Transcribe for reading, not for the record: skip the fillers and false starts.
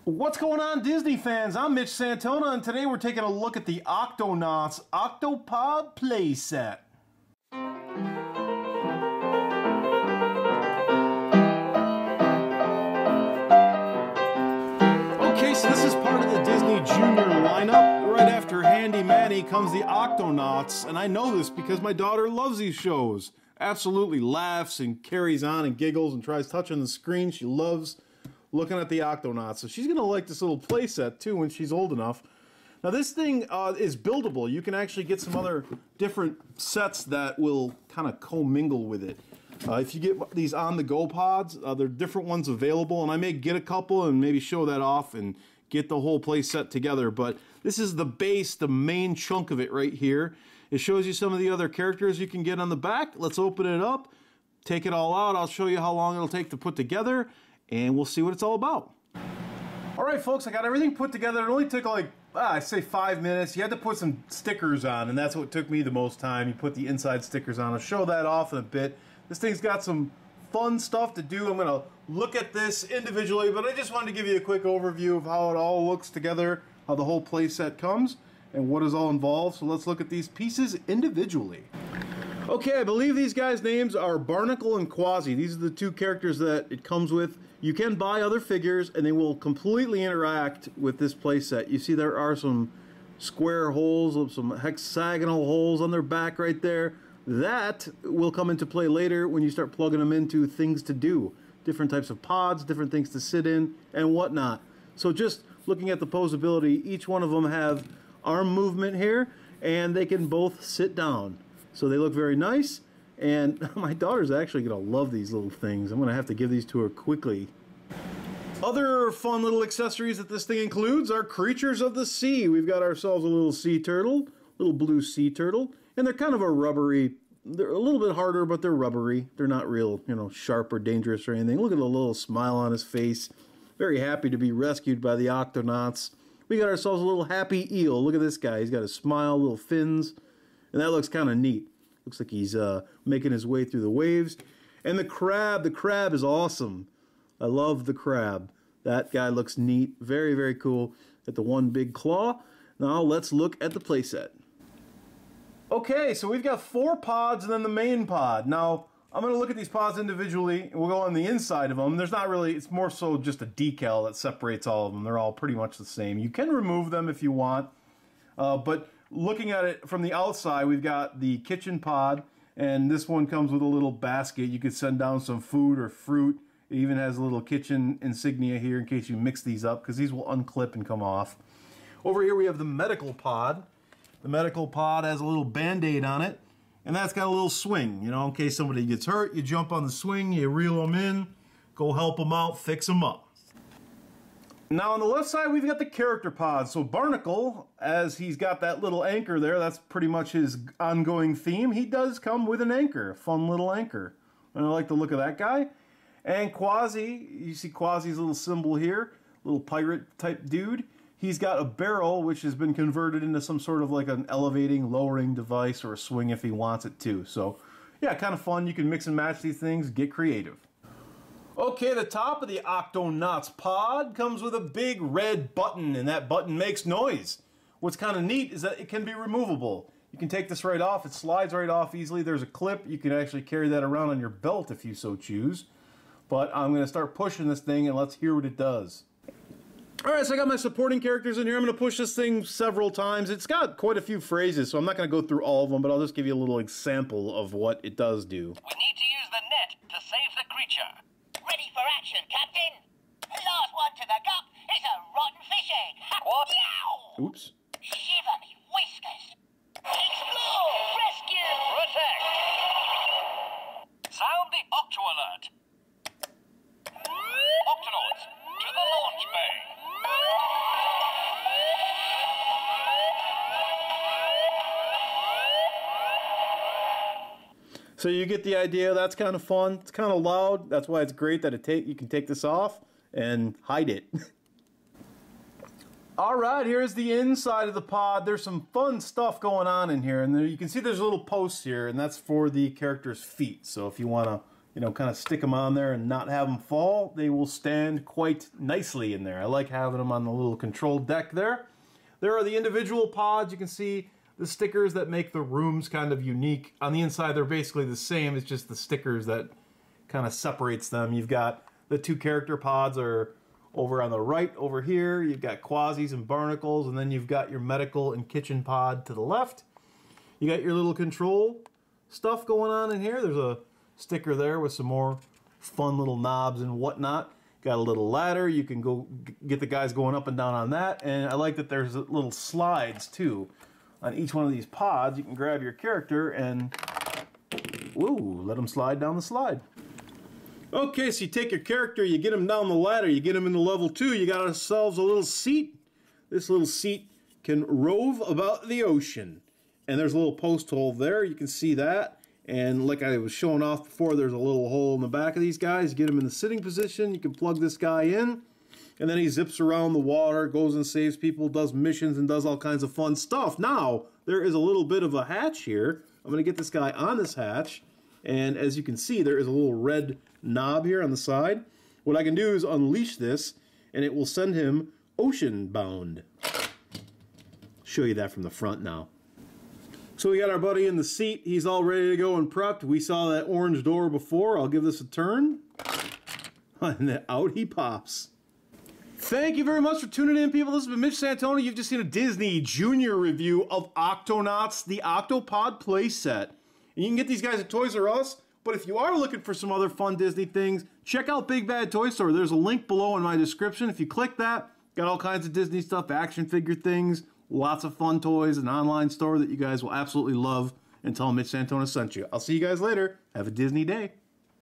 What's going on, Disney fans? I'm Mitch Santona, and today we're taking a look at the Octonauts Octopod playset. Okay, so this is part of the Disney Junior lineup. Right after Handy Manny comes the Octonauts, and I know this because my daughter loves these shows. Absolutely laughs and carries on and giggles and tries touching the screen. She loves looking at the Octonauts, so she's gonna like this little playset too when she's old enough. Now this thing is buildable. You can actually get some other different sets that will kind of commingle with it. If you get these on-the-go pods, there are different ones available, and I may get a couple and maybe show that off and get the whole playset together. But this is the base, the main chunk of it right here. It shows you some of the other characters you can get on the back. Let's open it up, take it all out. I'll show you how long it'll take to put together, and we'll see what it's all about. All right, folks, I got everything put together. It only took like, I say 5 minutes. You had to put some stickers on, and that's what took me the most time. You put the inside stickers on. I'll show that off in a bit. This thing's got some fun stuff to do. I'm gonna look at this individually, but I just wanted to give you a quick overview of how it all looks together, how the whole playset comes, and what is all involved. So let's look at these pieces individually. Okay, I believe these guys' names are Barnacle and Kwazi. These are the two characters that it comes with. You can buy other figures, and they will completely interact with this playset. You see there are some square holes, some hexagonal holes on their back right there. That will come into play later when you start plugging them into things to do. Different types of pods, different things to sit in, and whatnot. So just looking at the posability, each one of them have arm movement here, and they can both sit down. So they look very nice, and my daughter's actually going to love these little things. I'm going to have to give these to her quickly. Other fun little accessories that this thing includes are creatures of the sea. We've got ourselves a little sea turtle, little blue sea turtle, and they're kind of a rubbery, they're a little bit harder, but they're rubbery. They're not real, you know, sharp or dangerous or anything. Look at the little smile on his face. Very happy to be rescued by the Octonauts. We got ourselves a little happy eel. Look at this guy. He's got a smile, little fins. And that looks kind of neat. Looks like he's making his way through the waves. And the crab is awesome. I love the crab. That guy looks neat. Very, very cool. Got the one big claw. Now let's look at the playset. Okay, so we've got 4 pods and then the main pod. Now, I'm going to look at these pods individually, and we'll go on the inside of them. There's not really, it's more so just a decal that separates all of them. They're all pretty much the same. You can remove them if you want, but looking at it from the outside, we've got the kitchen pod, and this one comes with a little basket. You could send down some food or fruit. It even has a little kitchen insignia here in case you mix these up, because these will unclip and come off. Over here we have the medical pod. The medical pod has a little band-aid on it, and that's got a little swing. You know, in case somebody gets hurt, you jump on the swing, you reel them in, go help them out, fix them up. Now on the left side, we've got the character pod. So Barnacle, as he's got that little anchor there, that's pretty much his ongoing theme. He does come with an anchor, a fun little anchor. And I like the look of that guy. And Kwazi, you see Kwazi's little symbol here, little pirate type dude. He's got a barrel which has been converted into some sort of like an elevating, lowering device or a swing if he wants it to. So yeah, kind of fun. You can mix and match these things, get creative. Okay, the top of the Octonauts pod comes with a big red button, and that button makes noise. What's kind of neat is that it can be removable. You can take this right off. It slides right off easily. There's a clip. You can actually carry that around on your belt if you so choose. But I'm going to start pushing this thing, and let's hear what it does. All right, so I got my supporting characters in here. I'm going to push this thing several times. It's got quite a few phrases, so I'm not going to go through all of them, but I'll just give you a little example of what it does do. We need to use the net to save the creature. Ready for action, Captain. Last one to the gut is a rotten fish egg. What? Oops. Shiver me whiskers. Explore! Rescue! Protect! Sound the Octo alert. Octonauts, to the launch bay. So you get the idea. That's kind of fun. It's kind of loud. That's why it's great that you can take this off and hide it. All right, here's the inside of the pod. There's some fun stuff going on in here, and there, you can see there's little posts here, and that's for the character's feet. So if you want to, you know, kind of stick them on there and not have them fall, they will stand quite nicely in there. I like having them on the little control deck there. There are the individual pods. You can see the stickers that make the rooms kind of unique. On the inside, they're basically the same. It's just the stickers that kind of separates them. You've got the 2 character pods are over on the right over here. You've got Kwazis and Barnacles, and then you've got your medical and kitchen pod to the left. You got your little control stuff going on in here. There's a sticker there with some more fun little knobs and whatnot. Got a little ladder. You can go get the guys going up and down on that. And I like that there's little slides too. On each one of these pods, you can grab your character and woo, let them slide down the slide. Okay, so you take your character, you get him down the ladder, you get him into level 2, you got ourselves a little seat. This little seat can rove about the ocean. And there's a little post hole there, you can see that. And like I was showing off before, there's a little hole in the back of these guys. Get them in the sitting position. You can plug this guy in. And then he zips around the water, goes and saves people, does missions, and does all kinds of fun stuff. Now, there is a little bit of a hatch here. I'm going to get this guy on this hatch. And as you can see, there is a little red knob here on the side. What I can do is unleash this, and it will send him ocean bound. Show you that from the front now. So we got our buddy in the seat. He's all ready to go and prepped. We saw that orange door before. I'll give this a turn. And then out he pops. Thank you very much for tuning in, people. This has been Mitch Santoni. You've just seen a Disney Junior review of Octonauts, the Octopod playset. And you can get these guys at Toys R Us. But if you are looking for some other fun Disney things, check out Big Bad Toy Store. There's a link below in my description. If you click that, got all kinds of Disney stuff, action figure things, lots of fun toys, an online store that you guys will absolutely love. And tell them Mitch Santona sent you. I'll see you guys later. Have a Disney day.